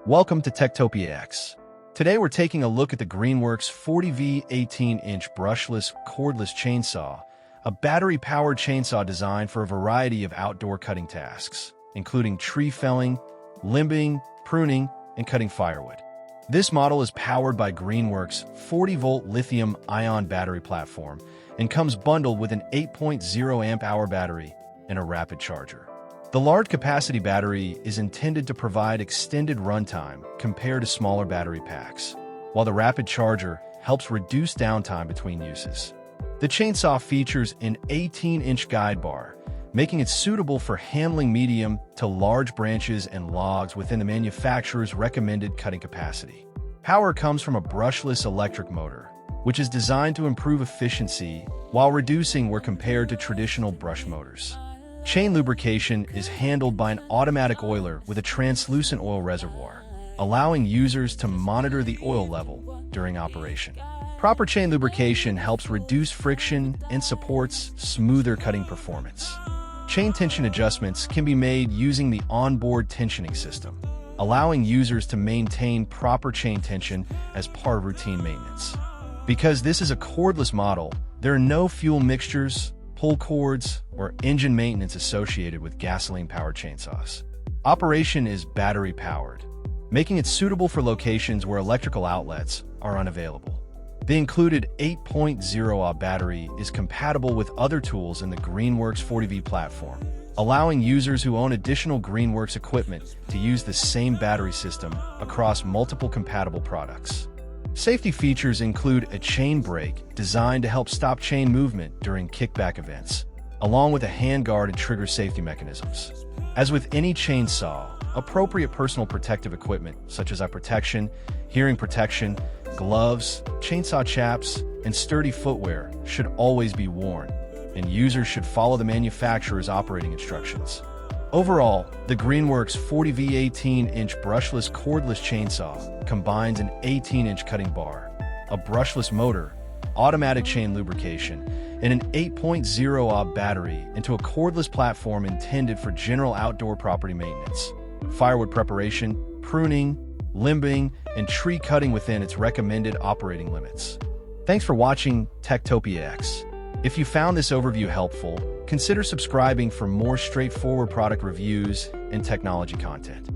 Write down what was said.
Welcome to Techtopia X. Today we're taking a look at the Greenworks 40V 18-inch brushless cordless chainsaw, a battery-powered chainsaw designed for a variety of outdoor cutting tasks, including tree felling, limbing, pruning, and cutting firewood. This model is powered by Greenworks' 40-volt lithium-ion battery platform and comes bundled with an 8.0 amp-hour battery and a rapid charger. The large-capacity battery is intended to provide extended runtime compared to smaller battery packs, while the rapid charger helps reduce downtime between uses. The chainsaw features an 18-inch guide bar, making it suitable for handling medium to large branches and logs within the manufacturer's recommended cutting capacity. Power comes from a brushless electric motor, which is designed to improve efficiency while reducing where compared to traditional brush motors. Chain lubrication is handled by an automatic oiler with a translucent oil reservoir, allowing users to monitor the oil level during operation. Proper chain lubrication helps reduce friction and supports smoother cutting performance. Chain tension adjustments can be made using the onboard tensioning system, allowing users to maintain proper chain tension as part of routine maintenance. Because this is a cordless model, there are no fuel mixtures, pull cords, or engine maintenance associated with gasoline-powered chainsaws. Operation is battery-powered, making it suitable for locations where electrical outlets are unavailable. The included 8.0 Ah battery is compatible with other tools in the Greenworks 40V platform, allowing users who own additional Greenworks equipment to use the same battery system across multiple compatible products. Safety features include a chain brake designed to help stop chain movement during kickback events, along with a handguard and trigger safety mechanisms. As with any chainsaw, appropriate personal protective equipment such as eye protection, hearing protection, gloves, chainsaw chaps, and sturdy footwear should always be worn, and users should follow the manufacturer's operating instructions. Overall, the Greenworks 40V 18-inch brushless cordless chainsaw combines an 18-inch cutting bar, a brushless motor, automatic chain lubrication, and an 8.0 Ah battery into a cordless platform intended for general outdoor property maintenance, firewood preparation, pruning, limbing, and tree cutting within its recommended operating limits. Thanks for watching Techtopia X. If you found this overview helpful, consider subscribing for more straightforward product reviews and technology content.